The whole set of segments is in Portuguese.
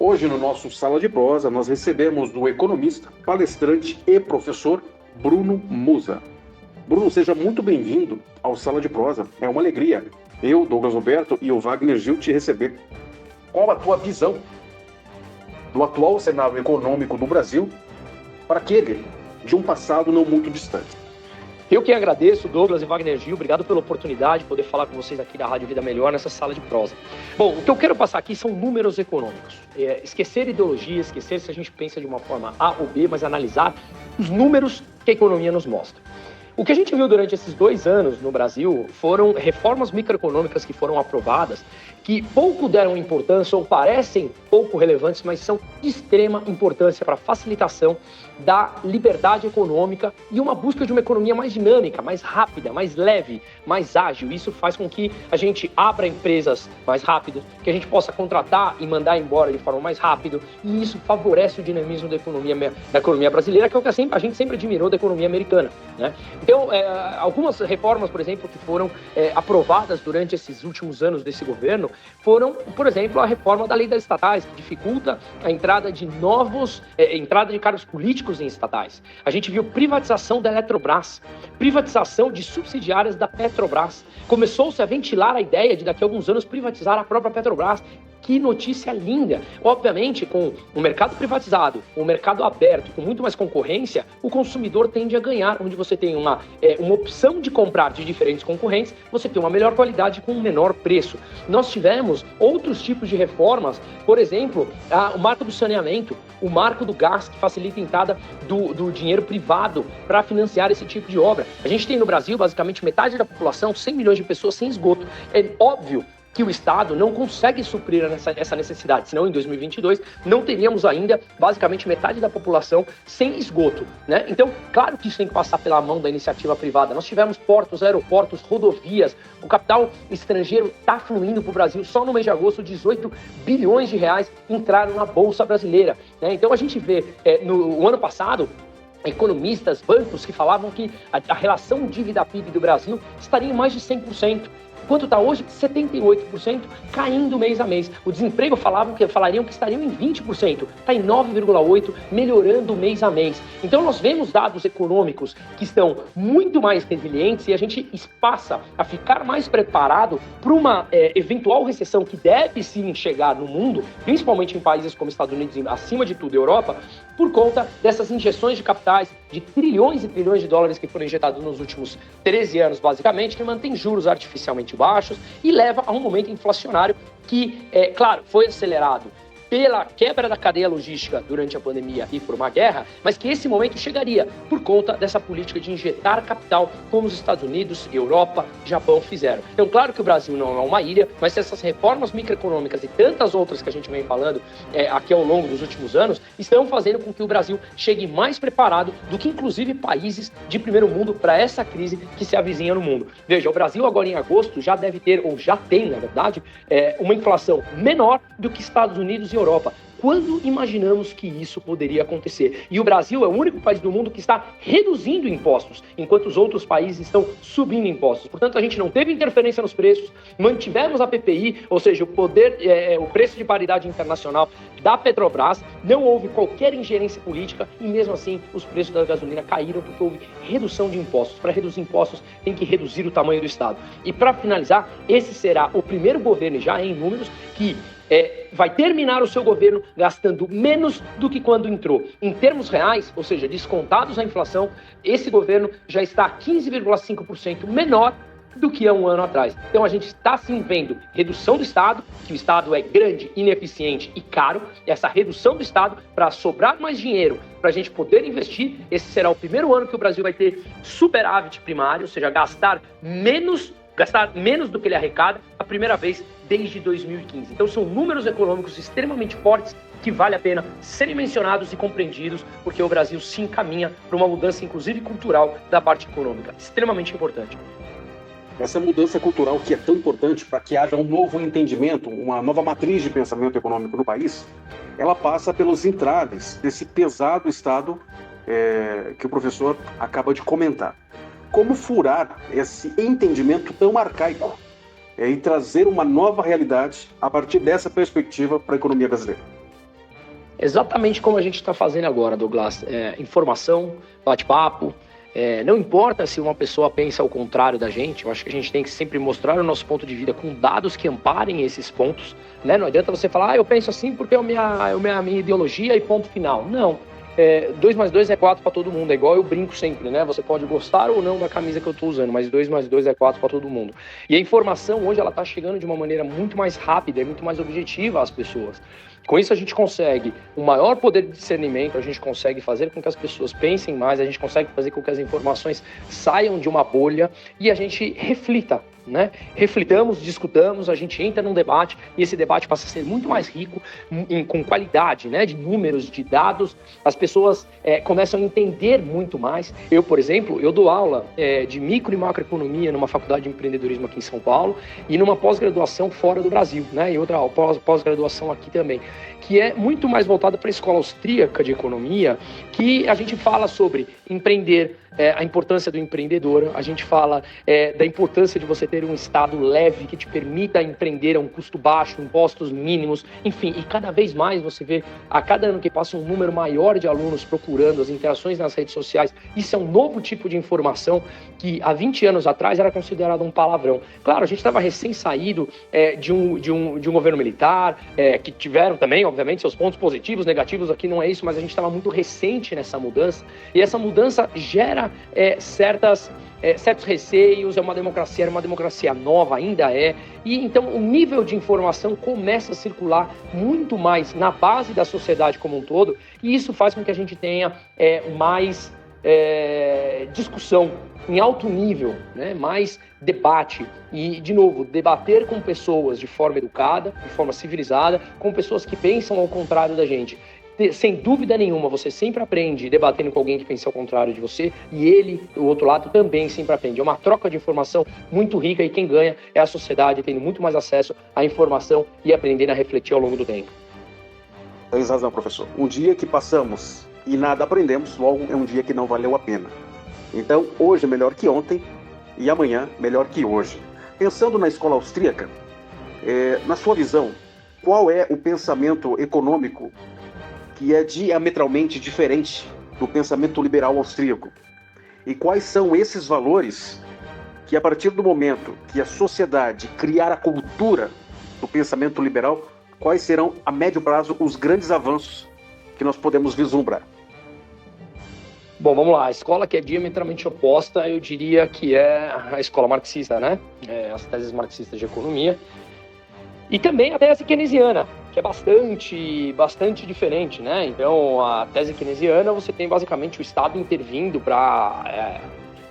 Hoje, no nosso Sala de Prosa, nós recebemos o economista, palestrante e professor Bruno Musa. Bruno, seja muito bem-vindo ao Sala de Prosa. É uma alegria eu, Douglas Roberto e o Wagner Gil te receber. Qual a tua visão do atual cenário econômico do Brasil para aquele de um passado não muito distante? Eu que agradeço, Douglas e Wagner Gil, obrigado pela oportunidade de poder falar com vocês aqui da Rádio Vida Melhor nessa sala de prosa. Bom, o que eu quero passar aqui são números econômicos. Esquecer ideologia, esquecer se a gente pensa de uma forma A ou B, mas analisar os números que a economia nos mostra. O que a gente viu durante esses 2 anos no Brasil foram reformas microeconômicas que foram aprovadas, que pouco deram importância ou parecem pouco relevantes, mas são de extrema importância para a facilitação da liberdade econômica e uma busca de uma economia mais dinâmica, mais rápida, mais leve, mais ágil. Isso faz com que a gente abra empresas mais rápido, que a gente possa contratar e mandar embora de forma mais rápida, e isso favorece o dinamismo da economia brasileira, que é o que a gente sempre admirou da economia americana, né? Então, algumas reformas, por exemplo, que foram aprovadas durante esses últimos anos desse governo foram, por exemplo, a reforma da lei das estatais, que dificulta a entrada de entrada de cargos políticos em estatais. A gente viu privatização da Eletrobras, privatização de subsidiárias da Petrobras. Começou-se a ventilar a ideia de daqui a alguns anos privatizar a própria Petrobras. Que notícia linda! Obviamente, com o mercado privatizado, o mercado aberto, com muito mais concorrência, o consumidor tende a ganhar, onde você tem uma opção de comprar de diferentes concorrentes, você tem uma melhor qualidade com um menor preço. Nós tivemos outros tipos de reformas, por exemplo, o marco do saneamento, o marco do gás, que facilita a entrada do dinheiro privado para financiar esse tipo de obra. A gente tem no Brasil, basicamente, metade da população, 100 milhões de pessoas sem esgoto. É óbvio que o Estado não consegue suprir essa necessidade, senão em 2022 não teríamos ainda basicamente metade da população sem esgoto, né? Então, claro que isso tem que passar pela mão da iniciativa privada. Nós tivemos portos, aeroportos, rodovias, o capital estrangeiro está fluindo para o Brasil. Só no mês de agosto, 18 bilhões de reais entraram na Bolsa Brasileira, né? Então a gente vê, no ano passado, economistas, bancos que falavam que a relação dívida-PIB do Brasil estaria em mais de 100%. Quanto está hoje? 78%, caindo mês a mês. O desemprego falariam que estariam em 20%, está em 9,8%, melhorando mês a mês. Então nós vemos dados econômicos que estão muito mais resilientes e a gente passa a ficar mais preparado para uma eventual recessão que deve sim chegar no mundo, principalmente em países como Estados Unidos e, acima de tudo, Europa, por conta dessas injeções de capitais de trilhões e trilhões de dólares que foram injetados nos últimos 13 anos, basicamente, que mantém juros artificialmente baixos e leva a um momento inflacionário que, claro, foi acelerado pela quebra da cadeia logística durante a pandemia e por uma guerra, mas que esse momento chegaria por conta dessa política de injetar capital, como os Estados Unidos, Europa, Japão fizeram. Então, claro que o Brasil não é uma ilha, mas essas reformas microeconômicas e tantas outras que a gente vem falando aqui ao longo dos últimos anos, estão fazendo com que o Brasil chegue mais preparado do que, inclusive, países de primeiro mundo para essa crise que se avizinha no mundo. Veja, o Brasil agora em agosto já deve ter, ou já tem, na verdade, uma inflação menor do que Estados Unidos e Europa. Quando imaginamos que isso poderia acontecer? E o Brasil é o único país do mundo que está reduzindo impostos, enquanto os outros países estão subindo impostos. Portanto, a gente não teve interferência nos preços, mantivemos a PPI, ou seja, o preço de paridade internacional da Petrobras, não houve qualquer ingerência política e mesmo assim os preços da gasolina caíram porque houve redução de impostos. Para reduzir impostos tem que reduzir o tamanho do Estado. E para finalizar, esse será o primeiro governo, já em números, que vai terminar o seu governo gastando menos do que quando entrou. Em termos reais, ou seja, descontados a inflação, esse governo já está 15,5% menor do que há um ano atrás. Então a gente está sim vendo redução do Estado, que o Estado é grande, ineficiente e caro. Essa redução do Estado para sobrar mais dinheiro, para a gente poder investir. Esse será o primeiro ano que o Brasil vai ter superávit primário, ou seja, gastar menos do que ele arrecada, a primeira vez desde 2015. Então são números econômicos extremamente fortes que vale a pena serem mencionados e compreendidos, porque o Brasil se encaminha para uma mudança, inclusive cultural, da parte econômica, extremamente importante. Essa mudança cultural que é tão importante para que haja um novo entendimento, uma nova matriz de pensamento econômico no país, ela passa pelos entraves desse pesado Estado que o professor acaba de comentar. Como furar esse entendimento tão arcaico e trazer uma nova realidade a partir dessa perspectiva para a economia brasileira? Exatamente como a gente está fazendo agora, Douglas. Informação, bate-papo. Não importa se uma pessoa pensa ao contrário da gente, eu acho que a gente tem que sempre mostrar o nosso ponto de vida com dados que amparem esses pontos, né? Não adianta você falar, eu penso assim porque é a minha ideologia e ponto final. Não. 2 mais 2 é 4 para todo mundo, é igual eu brinco sempre, né? Você pode gostar ou não da camisa que eu estou usando, mas 2 mais 2 é 4 para todo mundo. E a informação hoje ela está chegando de uma maneira muito mais rápida e muito mais objetiva às pessoas. Com isso a gente consegue um maior poder de discernimento, a gente consegue fazer com que as pessoas pensem mais, a gente consegue fazer com que as informações saiam de uma bolha e a gente reflita, né? Reflitamos, discutamos, a gente entra num debate e esse debate passa a ser muito mais rico com qualidade, né? De números, de dados, as pessoas começam a entender muito mais. Eu, por exemplo, eu dou aula de micro e macroeconomia numa faculdade de empreendedorismo aqui em São Paulo e numa pós-graduação fora do Brasil, né? E outra pós-graduação aqui também, que é muito mais voltada para a escola austríaca de economia, que a gente fala sobre empreender, a importância do empreendedor, a gente fala da importância de você ter um Estado leve que te permita empreender a um custo baixo, impostos mínimos, enfim, e cada vez mais você vê, a cada ano que passa, um número maior de alunos procurando as interações nas redes sociais. Isso é um novo tipo de informação que há 20 anos atrás era considerado um palavrão. Claro, a gente estava recém-saído de um governo militar, que tiveram também, obviamente, seus pontos positivos, negativos, aqui não é isso, mas a gente estava muito recente nessa mudança, e essa mudança gera certos receios, era uma democracia nova, ainda e então o nível de informação começa a circular muito mais na base da sociedade como um todo, e isso faz com que a gente tenha mais discussão em alto nível, né? Mais debate e, de novo, debater com pessoas de forma educada, de forma civilizada, com pessoas que pensam ao contrário da gente. Sem dúvida nenhuma, você sempre aprende debatendo com alguém que pensa ao contrário de você, e ele, do outro lado, também sempre aprende. É uma troca de informação muito rica, e quem ganha é a sociedade, tendo muito mais acesso à informação e aprendendo a refletir ao longo do tempo. Tens razão, professor. Um dia que passamos e nada aprendemos, logo é um dia que não valeu a pena. Então, hoje é melhor que ontem e amanhã melhor que hoje. Pensando na escola austríaca, na sua visão, qual é o pensamento econômico que é diametralmente diferente do pensamento liberal austríaco? E quais são esses valores que, a partir do momento que a sociedade criar a cultura do pensamento liberal, quais serão, a médio prazo, os grandes avanços que nós podemos vislumbrar? Bom, vamos lá. A escola que é diametralmente oposta, eu diria que é a escola marxista, né? As teses marxistas de economia. E também a tese keynesiana, que é bastante diferente, né? Então, a tese keynesiana, você tem basicamente o Estado intervindo para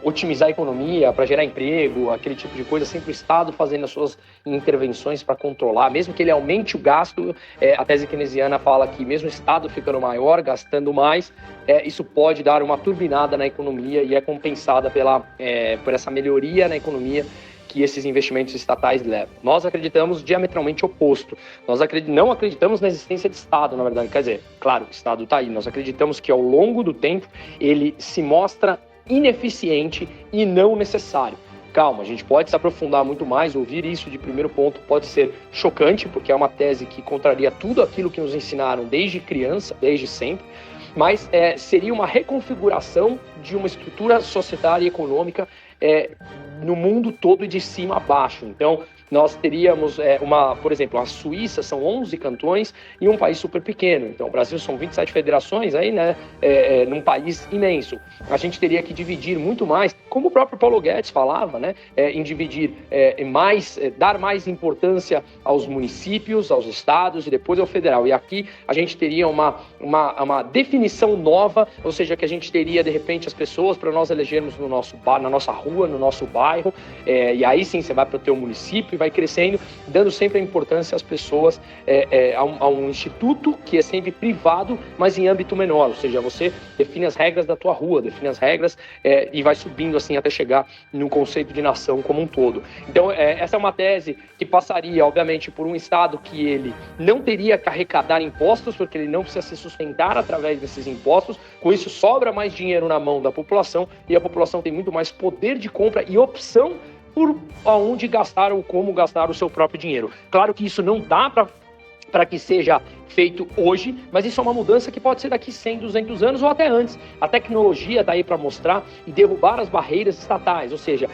otimizar a economia, para gerar emprego, aquele tipo de coisa, sempre o Estado fazendo as suas intervenções para controlar, mesmo que ele aumente o gasto. A tese keynesiana fala que mesmo o Estado ficando maior, gastando mais, isso pode dar uma turbinada na economia e é compensada por essa melhoria na economia que esses investimentos estatais levam. Nós acreditamos diametralmente oposto. Nós não acreditamos na existência de Estado, na verdade. Quer dizer, claro, o Estado está aí. Nós acreditamos que ao longo do tempo ele se mostra ineficiente e não necessário. Calma, a gente pode se aprofundar muito mais, ouvir isso de primeiro ponto pode ser chocante, porque é uma tese que contraria tudo aquilo que nos ensinaram desde criança, desde sempre, mas seria uma reconfiguração de uma estrutura societária e econômica no mundo todo e de cima a baixo. Então, nós teríamos por exemplo, a Suíça são 11 cantões e um país super pequeno. Então, o Brasil são 27 federações aí, né, num país imenso. A gente teria que dividir muito mais, como o próprio Paulo Guedes falava, né, em dividir dar mais importância aos municípios, aos estados e depois ao federal. E aqui a gente teria uma definição nova, ou seja, que a gente teria, de repente, as pessoas para nós elegermos na nossa rua, no nosso bairro, e aí sim você vai para o teu município e vai crescendo, dando sempre a importância às pessoas, a um instituto que é sempre privado, mas em âmbito menor, ou seja, você define as regras da tua rua, define as regras e vai subindo assim até chegar no conceito de nação como um todo. Então, essa é uma tese que passaria, obviamente, por um Estado que ele não teria que arrecadar impostos, porque ele não precisa se sustentar através desses impostos, com isso sobra mais dinheiro na mão da população e a população tem muito mais poder de compra e opção por aonde gastar ou como gastar o seu próprio dinheiro. Claro que isso não dá para para que seja feito hoje, mas isso é uma mudança que pode ser daqui 100, 200 anos ou até antes. A tecnologia está aí para mostrar e derrubar as barreiras estatais, ou seja,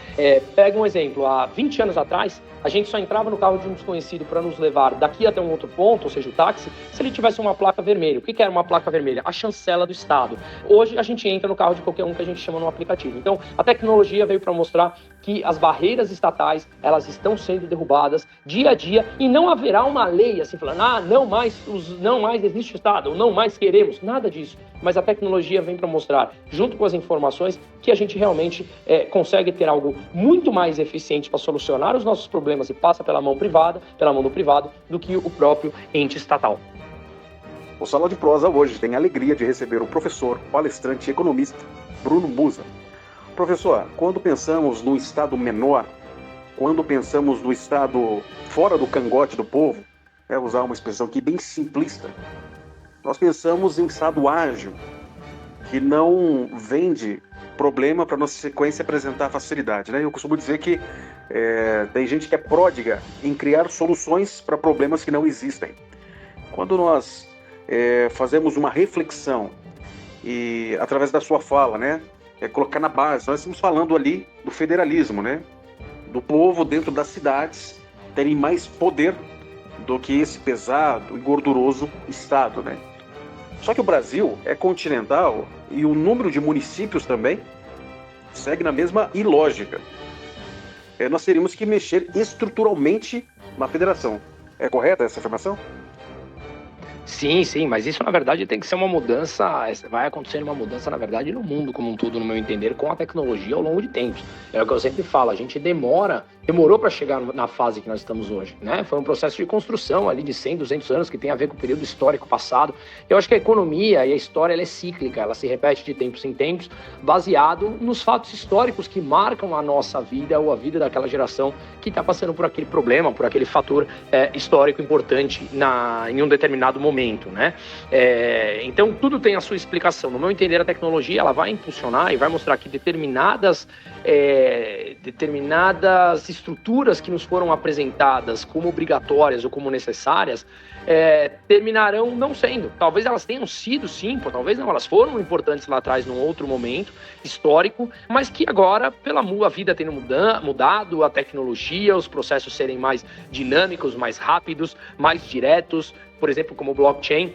pega um exemplo, há 20 anos atrás, a gente só entrava no carro de um desconhecido para nos levar daqui até um outro ponto, ou seja, o táxi, se ele tivesse uma placa vermelha. O que era uma placa vermelha? A chancela do Estado. Hoje a gente entra no carro de qualquer um que a gente chama no aplicativo. Então, a tecnologia veio para mostrar que as barreiras estatais, elas estão sendo derrubadas dia a dia e não haverá uma lei assim falando, não mais existe Estado, ou não mais queremos, nada disso. Mas a tecnologia vem para mostrar, junto com as informações, que a gente realmente consegue ter algo muito mais eficiente para solucionar os nossos problemas e passa pela mão do privado, do que o próprio ente estatal. O Sala de Prosa hoje tem a alegria de receber o professor, palestrante e economista Bruno Musa. Professor, quando pensamos no Estado menor, quando pensamos no Estado fora do cangote do povo, usar uma expressão aqui bem simplista, nós pensamos em um Estado ágil, que não vende problema para nossa sequência apresentar facilidade, né? Eu costumo dizer que tem gente que é pródiga em criar soluções para problemas que não existem. Quando nós fazemos uma reflexão e através da sua fala, né, colocar na base, nós estamos falando ali do federalismo, né, do povo dentro das cidades terem mais poder do que esse pesado e gorduroso Estado, né? Só que o Brasil é continental e o número de municípios também segue na mesma ilógica. Nós teríamos que mexer estruturalmente na federação. É correta essa afirmação? Sim, mas isso na verdade tem que ser uma mudança, vai acontecer uma mudança na verdade no mundo como um todo, no meu entender, com a tecnologia ao longo de tempos. É o que eu sempre falo, a gente demorou para chegar na fase que nós estamos hoje, né? Foi um processo de construção ali de 100, 200 anos que tem a ver com o período histórico passado. Eu acho que a economia e a história ela é cíclica, ela se repete de tempos em tempos, baseado nos fatos históricos que marcam a nossa vida ou a vida daquela geração que está passando por aquele problema, por aquele fator histórico importante em um determinado momento. Né? Então tudo tem a sua explicação. No meu entender, a tecnologia ela vai impulsionar e vai mostrar que determinadas estruturas que nos foram apresentadas como obrigatórias ou como necessárias terminarão não sendo. Talvez elas tenham sido sim, talvez não, elas foram importantes lá atrás num outro momento histórico, mas que agora, a vida tendo mudado, a tecnologia, os processos serem mais dinâmicos, mais rápidos, mais diretos, por exemplo, como o blockchain,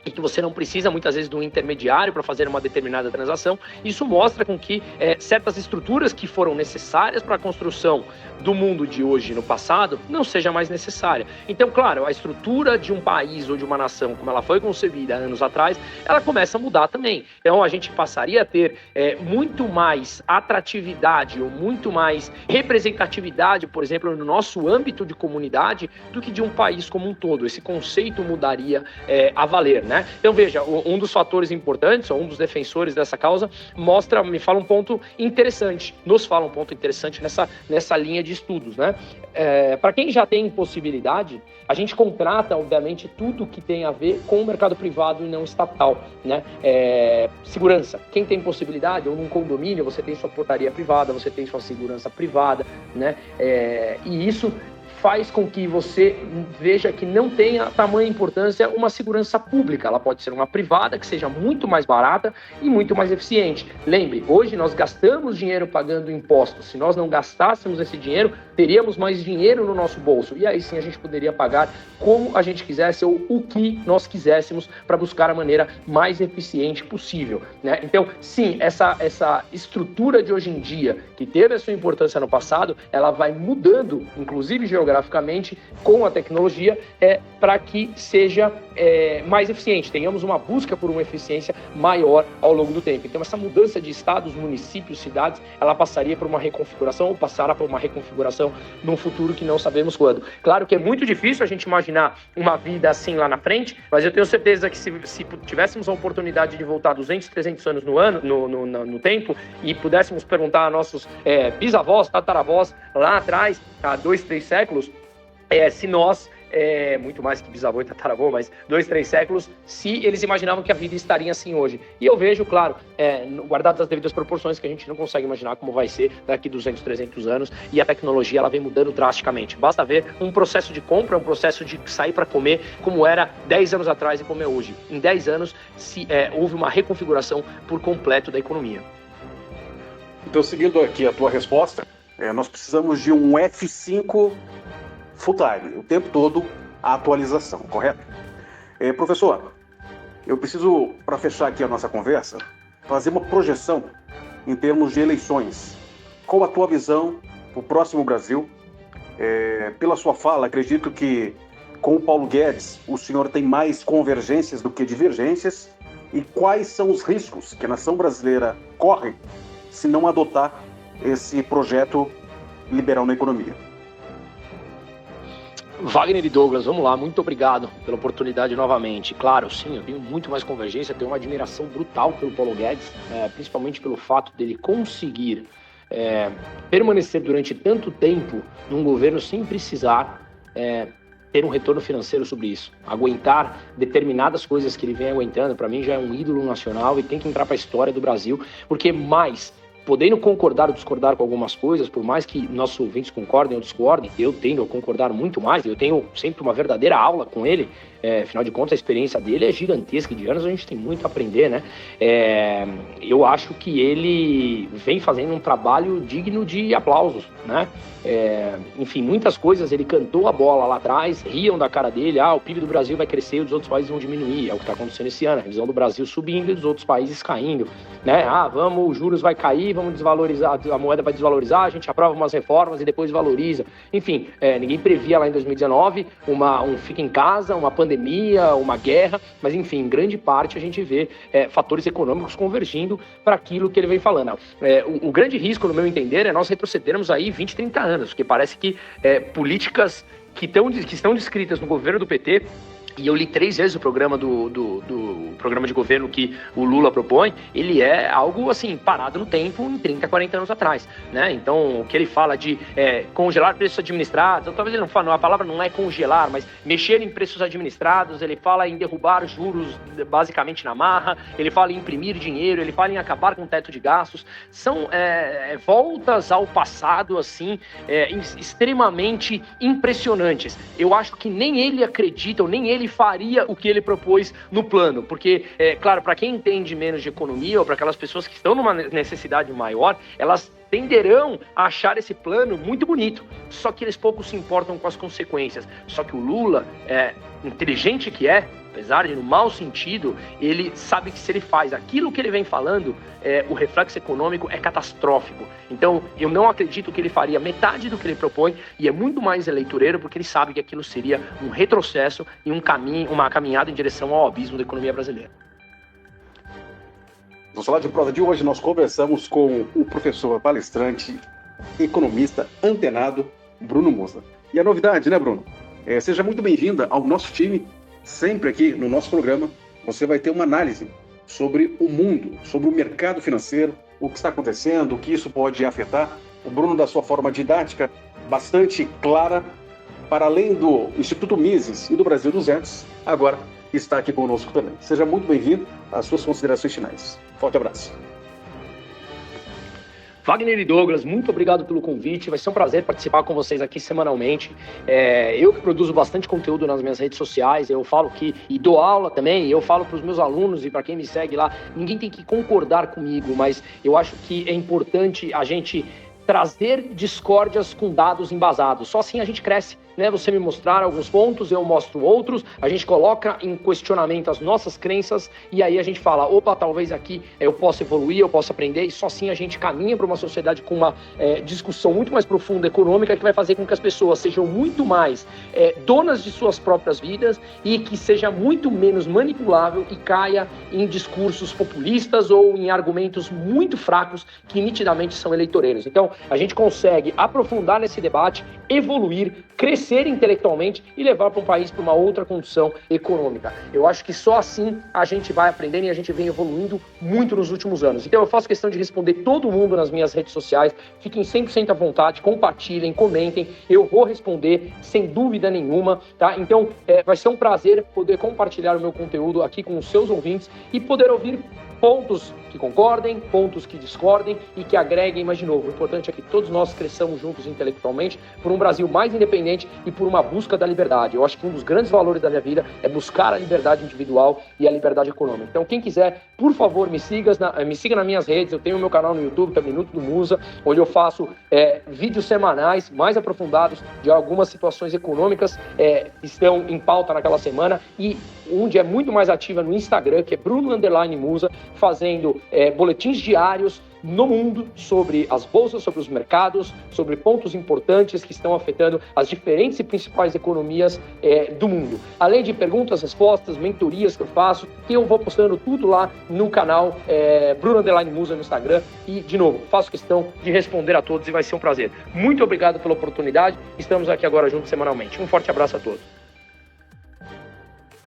e que você não precisa muitas vezes de um intermediário para fazer uma determinada transação, isso mostra com que certas estruturas que foram necessárias para a construção do mundo de hoje no passado não seja mais necessária. Então, claro, a estrutura de um país ou de uma nação, como ela foi concebida anos atrás, ela começa a mudar também. Então, a gente passaria a ter muito mais atratividade ou muito mais representatividade, por exemplo, no nosso âmbito de comunidade, do que de um país como um todo. Esse conceito mudaria a valer, né? Então, veja, um dos fatores importantes, ou um dos defensores dessa causa, nos fala um ponto interessante nessa linha de estudos, né? Para quem já tem possibilidade, a gente contrata, obviamente, tudo que tem a ver com o mercado privado e não estatal, né? Segurança. Quem tem possibilidade, ou num condomínio, você tem sua portaria privada, você tem sua segurança privada, né? E isso faz com que você veja que não tenha tamanha importância uma segurança pública. Ela pode ser uma privada, que seja muito mais barata e muito mais eficiente. Lembre, hoje nós gastamos dinheiro pagando impostos. Se nós não gastássemos esse dinheiro, teríamos mais dinheiro no nosso bolso. E aí sim a gente poderia pagar como a gente quisesse ou o que nós quiséssemos para buscar a maneira mais eficiente possível, né? Então, sim, essa estrutura de hoje em dia, que teve a sua importância no passado, ela vai mudando, inclusive geograficamente, com a tecnologia, para que seja mais eficiente, tenhamos uma busca por uma eficiência maior ao longo do tempo. Então, essa mudança de estados, municípios, cidades, ela passaria por uma reconfiguração ou passará por uma reconfiguração num futuro que não sabemos quando. Claro que é muito difícil a gente imaginar uma vida assim lá na frente, mas eu tenho certeza que se tivéssemos a oportunidade de voltar 200, 300 anos no tempo e pudéssemos perguntar a nossos bisavós, tataravós lá atrás, há 2, 3 séculos, se nós muito mais que bisavô e tataravô, mas 2, 3 séculos, se eles imaginavam que a vida estaria assim hoje. E eu vejo, claro, guardadas as devidas proporções, que a gente não consegue imaginar como vai ser daqui 200, 300 anos, e a tecnologia ela vem mudando drasticamente. Basta ver um processo de compra, um processo de sair para comer, como era 10 anos atrás e como é hoje. Em 10 anos, houve uma reconfiguração por completo da economia. Então, seguindo aqui a tua resposta, nós precisamos de um F5 full time, o tempo todo a atualização, correto? Professor, eu preciso, para fechar aqui a nossa conversa, fazer uma projeção em termos de eleições. Qual a tua visão para o próximo Brasil? Pela sua fala, acredito que com o Paulo Guedes o senhor tem mais convergências do que divergências. E quais são os riscos que a nação brasileira corre se não adotar esse projeto liberal na economia? Wagner e Douglas, vamos lá, muito obrigado pela oportunidade novamente. Claro, sim, eu tenho muito mais convergência, tenho uma admiração brutal pelo Paulo Guedes, principalmente pelo fato dele conseguir permanecer durante tanto tempo num governo sem precisar ter um retorno financeiro sobre isso. Aguentar determinadas coisas que ele vem aguentando, para mim já é um ídolo nacional e tem que entrar para a história do Brasil, porque podendo concordar ou discordar com algumas coisas, por mais que nossos ouvintes concordem ou discordem, eu tendo a concordar muito mais, eu tenho sempre uma verdadeira aula com ele, afinal de contas a experiência dele é gigantesca, de anos a gente tem muito a aprender, né? Eu acho que ele vem fazendo um trabalho digno de aplausos, né? Enfim, muitas coisas, ele cantou a bola lá atrás, riam da cara dele, o PIB do Brasil vai crescer e os outros países vão diminuir, é o que está acontecendo esse ano, a revisão do Brasil subindo e dos outros países caindo, né? Os juros vai cair, vamos desvalorizar, a moeda vai desvalorizar, a gente aprova umas reformas e depois valoriza. Enfim, ninguém previa lá em 2019 um fica em casa, uma pandemia, uma guerra, mas enfim, em grande parte a gente vê fatores econômicos convergindo para aquilo que ele vem falando. O grande risco, no meu entender, é nós retrocedermos aí 20, 30 anos, porque parece que políticas que estão descritas no governo do PT, e eu li 3 vezes o programa do programa de governo que o Lula propõe, ele é algo assim, parado no tempo em 30, 40 anos atrás, né? Então, o que ele fala de congelar preços administrados, talvez ele não fale, a palavra não é congelar, mas mexer em preços administrados, ele fala em derrubar juros basicamente na marra, ele fala em imprimir dinheiro, ele fala em acabar com o teto de gastos, são voltas ao passado, assim, extremamente impressionantes. Eu acho que nem ele acredita, ou nem ele faria o que ele propôs no plano, porque, claro, para quem entende menos de economia ou para aquelas pessoas que estão numa necessidade maior, elas tenderão a achar esse plano muito bonito, só que eles pouco se importam com as consequências. Só que o Lula, inteligente que apesar de no mau sentido, ele sabe que se ele faz aquilo que ele vem falando, o reflexo econômico é catastrófico. Então, eu não acredito que ele faria metade do que ele propõe, e é muito mais eleitoreiro, porque ele sabe que aquilo seria um retrocesso e uma caminhada em direção ao abismo da economia brasileira. No Sala de Prosa de hoje, nós conversamos com o professor palestrante, economista antenado, Bruno Musa. E a novidade, né, Bruno? Seja muito bem-vinda ao nosso time. Sempre aqui no nosso programa, você vai ter uma análise sobre o mundo, sobre o mercado financeiro, o que está acontecendo, o que isso pode afetar. O Bruno, da sua forma didática, bastante clara, para além do Instituto Mises e do Brasil 200, agora está aqui conosco também. Seja muito bem-vindo às suas considerações finais. Forte abraço. Wagner e Douglas, muito obrigado pelo convite, vai ser um prazer participar com vocês aqui semanalmente. Eu que produzo bastante conteúdo nas minhas redes sociais, eu falo e dou aula também, eu falo para os meus alunos e para quem me segue lá, ninguém tem que concordar comigo, mas eu acho que é importante a gente trazer discórdias com dados embasados, só assim a gente cresce. Você me mostrar alguns pontos, eu mostro outros, a gente coloca em questionamento as nossas crenças e aí a gente fala, opa, talvez aqui eu possa evoluir, eu possa aprender, e só assim a gente caminha para uma sociedade com uma discussão muito mais profunda econômica, que vai fazer com que as pessoas sejam muito mais donas de suas próprias vidas e que seja muito menos manipulável e caia em discursos populistas ou em argumentos muito fracos que nitidamente são eleitoreiros. Então, a gente consegue aprofundar nesse debate, evoluir, crescer crescer intelectualmente e levar para um país para uma outra condição econômica. Eu acho que só assim a gente vai aprendendo e a gente vem evoluindo muito nos últimos anos. Então eu faço questão de responder todo mundo nas minhas redes sociais, fiquem 100% à vontade, compartilhem, comentem, eu vou responder sem dúvida nenhuma, tá? Então vai ser um prazer poder compartilhar o meu conteúdo aqui com os seus ouvintes e poder ouvir pontos que concordem, pontos que discordem e que agreguem, mas de novo, o importante é que todos nós cresçamos juntos intelectualmente por um Brasil mais independente e por uma busca da liberdade. Eu acho que um dos grandes valores da minha vida é buscar a liberdade individual e a liberdade econômica. Então, quem quiser, por favor, me siga nas minhas redes. Eu tenho o meu canal no YouTube, que é Minuto do Musa, onde eu faço vídeos semanais mais aprofundados de algumas situações econômicas que estão em pauta naquela semana, e onde é muito mais ativa no Instagram, que é Bruno_Musa, fazendo boletins diários no mundo sobre as bolsas, sobre os mercados, sobre pontos importantes que estão afetando as diferentes e principais economias do mundo. Além de perguntas, respostas, mentorias que eu faço, que eu vou postando tudo lá no canal Bruno_Musa no Instagram. E, de novo, faço questão de responder a todos e vai ser um prazer. Muito obrigado pela oportunidade. Estamos aqui agora juntos semanalmente. Um forte abraço a todos.